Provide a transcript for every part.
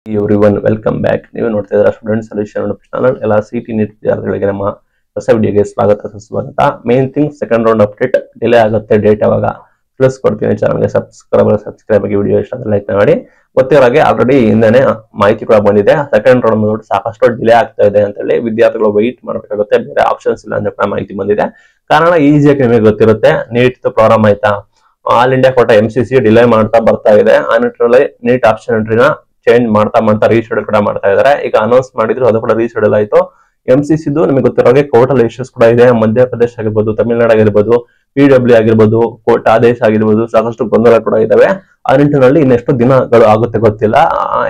Everyone welcome back. ನೀವು ನೋಡ್ತಾ ಇದ್ದೀರಾ ಸ್ಟೂಡೆಂಟ್ ಸೊಲ್ಯೂಷನ್ ಚಾನಲ್. ಎಲ್ಲ ಸಿಟಿ ನೀಟ್ ವಿದ್ಯಾರ್ಥಿಗಳಿಗೆ ನಮ್ಮ ಹೊಸ ವಿಡಿಯೋಗೆ ಸುಸ್ವಾಗತ. Main thing second round update delay ಆಗುತ್ತೆ, ಡೇಟ್ ಯಾವಾಗ ತಿಳಿಸ್ಕೊಡ್ತೀನಿ. ಚಾನಲ್ಗೆ ಸಬ್ಸ್ಕ್ರೈಬ್ ಆಗಿ ವಿಡಿಯೋ ಇಷ್ಟ ಲೈಕ್ ಮಾಡಿ. ಗೊತ್ತಿರೋಗೆ ಆಲ್ರೆಡಿ ಹಿಂದೆನೆ ಮಾಹಿತಿ ಕೂಡ ಬಂದಿದೆ. ಸೆಕೆಂಡ್ ರೌಂಡ್ ನೋಡಿ ಸಾಕಷ್ಟು ಡಿಲೇ ಆಗ್ತಾ ಇದೆ ಅಂತ ಹೇಳಿ ವಿದ್ಯಾರ್ಥಿಗಳು ವೆಯ್ಟ್ ಮಾಡಬೇಕಾಗುತ್ತೆ, ಬೇರೆ ಆಪ್ಷನ್ಸ್ ಇಲ್ಲ ಅಂತ ಮಾಹಿತಿ ಬಂದಿದೆ. ಕಾರಣ ಈಸಿಯಾಗಿ ನಿಮಗೆ ಗೊತ್ತಿರುತ್ತೆ, ನೀಟ್ ಪ್ರಾರಂಭ ಆಯ್ತಾ, all India quota MCC delay ಮಾಡ್ತಾ ಬರ್ತಾ ಇದೆ. ಆ ನಿಟ್ಟಿನಲ್ಲಿ ನೀಟ್ ಆಪ್ಷನ್ ಎಂಟ್ರಿನ ಚೇಂಜ್ ಮಾಡ್ತಾ ರೀಶೆಡ್ಯೂಲ್ ಕೂಡ ಮಾಡ್ತಾ ಇದಾರೆ. ಈಗ ಅನೌನ್ಸ್ ಮಾಡಿದ್ರು, ಅದು ಕೂಡ ರೀಶೆಡ್ಯೂಲ್ ಆಯ್ತು. MCC ನಿಮಗೆ ಗೊತ್ತಿರೋ ಕೋರ್ಟಲ್ ಇಶ್ಯೂಸ್ ಕೂಡ ಇದೆ. ಮಧ್ಯಪ್ರದೇಶ ಆಗಿರ್ಬೋದು, ತಮಿಳುನಾಡು ಆಗಿರ್ಬೋದು, PW ಆಗಿರ್ಬೋದು, ಕೋರ್ಟ್ ಆದೇಶ ಆಗಿರ್ಬೋದು, ಸಾಕಷ್ಟು ಗೊಂದಲ ಕೂಡ ಇದಾವೆ. ಆ ನಿಟ್ಟಿನಲ್ಲಿ ಇನ್ನೆಷ್ಟು ದಿನಗಳು ಆಗುತ್ತೆ ಗೊತ್ತಿಲ್ಲ.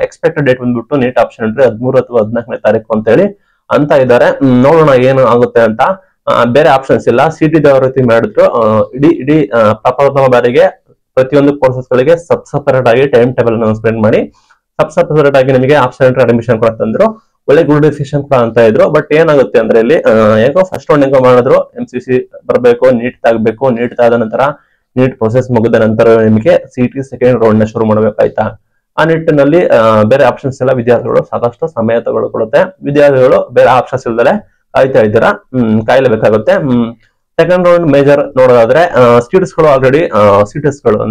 ಎಕ್ಸ್ಪೆಕ್ಟೆಡ್ ಡೇಟ್ ಬಂದ್ಬಿಟ್ಟು ನೀಟ್ ಆಪ್ಷನ್ ಎಂಟ್ರಿ 13 ಅಥವಾ 14ನೇ ತಾರೀಕು ಅಂತ ಹೇಳಿ ಅಂತ ಇದ್ದಾರೆ. ನೋಡೋಣ ಏನು ಆಗುತ್ತೆ ಅಂತ. ಬೇರೆ ಆಪ್ಷನ್ಸ್ ಇಲ್ಲ. CT ಯಾವ ರೀತಿ ಮಾಡಿದ್ರು, ಇಡೀ ಪ್ರಪ್ರಥಮ ಬಾರಿಗೆ ಪ್ರತಿಯೊಂದು ಕೋರ್ಸಸ್ ಗಳಿಗೆ ಸಪರೇಟ್ ಆಗಿ ಟೈಮ್ ಟೇಬಲ್ ಅನೌನ್ಸ್ಮೆಂಟ್ ಮಾಡಿ ಸಪರೇಟ್ ಆಗಿ ನಿಮಗೆ ಆಪ್ಷನ್ ಎಂಟ್ರಿ ಅಡ್ಮಿಷನ್ ಕೂಡ ತಂದ್ರು. ಒಳ್ಳೆ ಗುಡ್ ಡಿಸಿಷನ್ ಕೂಡ ಅಂತ ಇದ್ರು. ಬಟ್ ಏನಾಗುತ್ತೆ ಅಂದ್ರೆ ಇಲ್ಲಿ ಹೇಗೋ ಫಸ್ಟ್ ರೌಂಡ್ ಹೆಂಗೋ ಮಾಡಿದ್ರು, MCC ಬರಬೇಕು, ನೀಟ್ ತಾಗಬೇಕು, ನೀಟ್ ತಾದ ನಂತರ ನೀಟ್ ಪ್ರೊಸೆಸ್ ಮುಗಿದ ನಂತರ ನಿಮಗೆ CT ಸೆಕೆಂಡ್ ರೌಂಡ್ ನ ಶುರು ಮಾಡ್ಬೇಕಾಯ್ತಾ. ಆ ನಿಟ್ಟಿನಲ್ಲಿ ಬೇರೆ ಆಪ್ಷನ್ಸ್ ಎಲ್ಲ ವಿದ್ಯಾರ್ಥಿಗಳು ಸಾಕಷ್ಟು ಸಮಯ ತಗೊಳ್ಕೊಳುತ್ತೆ. ವಿದ್ಯಾರ್ಥಿಗಳು ಬೇರೆ ಆಪ್ಷನ್ಸ್ ಇಲ್ದಲೆ ಕಾಯ್ತಾ ಇದ್ದೀರಾ, ಕಾಯ್ಲೇಬೇಕಾಗುತ್ತೆ. ಸೆಕೆಂಡ್ ರೌಂಡ್ ಮೇಜರ್ ನೋಡೋದಾದ್ರೆ ಸೀಟ್ಸ್ ಗಳು ಆಲ್ರೆಡಿ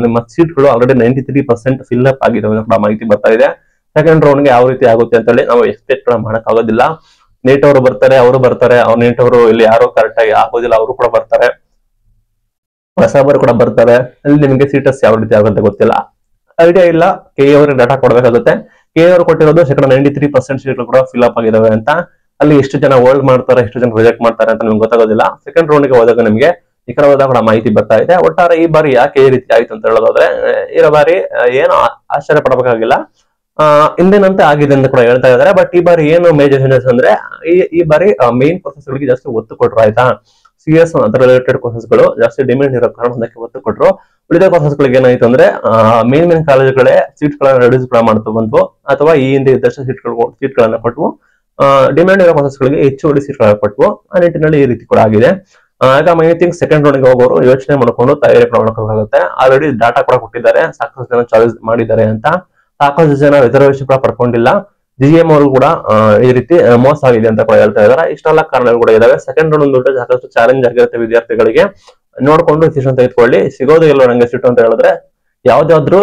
ನಿಮ್ಮ ಸೀಟ್ಗಳು ಆಲ್ರೆಡಿ 93% ಫಿಲ್ ಅಪ್ ಆಗಿದೆ ಅನ್ನೋ ಮಾಹಿತಿ ಬರ್ತಾ ಇದೆ. ಸೆಕೆಂಡ್ ರೌಂಡ್ ಗೆ ಯಾವ ರೀತಿ ಆಗುತ್ತೆ ಅಂತ ಹೇಳಿ ನಾವು ಎಕ್ಸ್ಪೆಕ್ಟ್ ಕೂಡ ಮಾಡಕ್ ಆಗೋದಿಲ್ಲ. ನೀಟ್ ಅವರು ಬರ್ತಾರೆ, ಅವ್ರು ನೀಟ್ ಅವರು ಇಲ್ಲಿ ಯಾರು ಕರೆಕ್ಟ್ ಆಗಿ ಆಗೋದಿಲ್ಲ, ಅವರು ಕೂಡ ಬರ್ತಾರೆ, ಹೊಸಬರು ಕೂಡ ಬರ್ತಾರೆ. ಅಲ್ಲಿ ನಿಮಗೆ ಸೀಟಸ್ ಯಾವ ರೀತಿ ಆಗುತ್ತೆ ಗೊತ್ತಿಲ್ಲ, ಐಡಿಯಾ ಇಲ್ಲ. KE ಅವರಿಗೆ ಡಾಟಾ ಕೊಡಬೇಕಾಗುತ್ತೆ. KE ಅವರು ಕೊಟ್ಟಿರೋದು 93% ಸೀಟ್ಗಳು ಕೂಡ ಫಿಲ್ ಅಪ್ ಆಗಿದಾವೆ ಅಂತ. ಅಲ್ಲಿ ಎಷ್ಟು ಜನ ಹೋಲ್ಡ್ ಮಾಡ್ತಾರೆ, ಎಷ್ಟು ಜನ ರಿಜೆಕ್ಟ್ ಮಾಡ್ತಾರೆ ಅಂತ ನಿಮ್ಗೆ ಗೊತ್ತಾಗೋದಿಲ್ಲ. ಸೆಕೆಂಡ್ ರೌಂಡ್ ಗೆ ಹೋದಾಗ ನಿಮಗೆ ನಿಖರವಾದ ಕೂಡ ಮಾಹಿತಿ ಬರ್ತಾ ಇದೆ. ಒಟ್ಟಾರೆ ಈ ಬಾರಿ ಯಾಕೆ ಈ ರೀತಿ ಆಯ್ತು ಅಂತ ಹೇಳೋದಾದ್ರೆ, ಈ ಬಾರಿ ಏನು ಆಶ್ಚರ್ಯ ಪಡಬೇಕಾಗಿಲ್ಲ, ಹಿಂದಿನಂತೆ ಆಗಿದೆ ಅಂತ ಕೂಡ ಹೇಳ್ತಾ ಇದ್ದಾರೆ. ಬಟ್ ಈ ಬಾರಿ ಏನು ಮೇಜರ್ ಚೇಂಜಸ್ ಅಂದ್ರೆ, ಈ ಬಾರಿ ಮೇನ್ ಕೋರ್ಸಸ್ ಗಳಿಗೆ ಜಾಸ್ತಿ ಒತ್ತು ಕೊಟ್ರು ಆಯ್ತಾ. CS ಅದರ ರಿಲೇಟೆಡ್ ಕೋರ್ಸಸ್ ಗಳು ಜಾಸ್ತಿ ಡಿಮ್ಯಾಂಡ್ ಇರೋ ಕಾರಣ ಅದಕ್ಕೆ ಒತ್ತು ಕೊಟ್ರು. ಉಳಿದ ಕೋರ್ಸಸ್ ಗಳಿಗೆ ಏನಾಯ್ತು ಅಂದ್ರೆ, ಮೇನ್ ಕಾಲೇಜುಗಳೇ ಸೀಟ್ ಗಳನ್ನ ರಿಡ್ಯೂಸ್ ಕೂಡ ಮಾಡ್ತಾ ಬಂದ್ವು, ಅಥವಾ ಈ ಹಿಂದೆ ಇದ್ದಷ್ಟು ಸೀಟ್ ಗಳನ್ನ ಕೊಟ್ಟವು. ಡಿಮ್ಯಾಂಡ್ ಇರೋ ಕೋರ್ಸಸ್ ಗಳಿಗೆ ಹೆಚ್ಚುವರಿ ಸೀಟ್ ಕೊಟ್ಟವು. ಆ ನಿಟ್ಟಿನಲ್ಲಿ ಈ ರೀತಿ ಕೂಡ ಆಗಿದೆ. ಆಗ ಮೈ ಥಿಂಕ್ ಸೆಕೆಂಡ್ ರೌಂಡ್ ಗೆ ಹೋಗೋರು ಯೋಚನೆ ಮಾಡ್ಕೊಂಡು ತಯಾರಿ ಮಾಡ್ಕೋಬೇಕಾಗುತ್ತೆ. ಆಲ್ರೆಡಿ ಡಾಟಾ ಕೂಡ ಕೊಟ್ಟಿದ್ದಾರೆ, ಸಾಕಷ್ಟು ಜನ ಚಾಯ್ಸ್ ಮಾಡಿದ್ದಾರೆ ಅಂತ. ಸಾಕಷ್ಟು ಜನ ರಿಸರ್ವೇಶನ್ ಕೂಡ ಪಡ್ಕೊಂಡಿಲ್ಲ. GM ಅವರು ಕೂಡ ಈ ರೀತಿ ಮೋಸ ಆಗಿದೆ ಅಂತ ಕೂಡ ಹೇಳ್ತಾ ಇದಾರೆ. ಇಷ್ಟೆಲ್ಲ ಕಾರಣಗಳು ಕೂಡ ಇದಾವೆ. ಸೆಕೆಂಡ್ ರೌಂಡ್ ಒಂದು ಸಾಕಷ್ಟು ಚಾಲೆಂಜ್ ಆಗಿರುತ್ತೆ ವಿದ್ಯಾರ್ಥಿಗಳಿಗೆ. ನೋಡ್ಕೊಂಡು ಡಿಸಿಷನ್ ತೆಗೆದುಕೊಳ್ಳಿ. ಸಿಗೋದು ಎಲ್ಲ ನಂಗೆ ಸಿಟ್ಟು ಅಂತ ಹೇಳಿದ್ರೆ, ಯಾವ್ದಾದ್ರು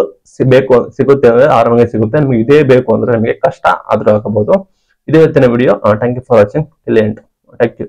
ಸಿಗುತ್ತೆ ಅಂದ್ರೆ ಆರಾಮಾಗಿ ಸಿಗುತ್ತೆ. ನಿಮ್ಗೆ ಇದೇ ಬೇಕು ಅಂದ್ರೆ ನಿಮಗೆ ಕಷ್ಟ ಆದ್ರೂ ಆಗಬಹುದು. ಇದೇ ಇವತ್ತಿನ video. Thank you for watching. Thank you.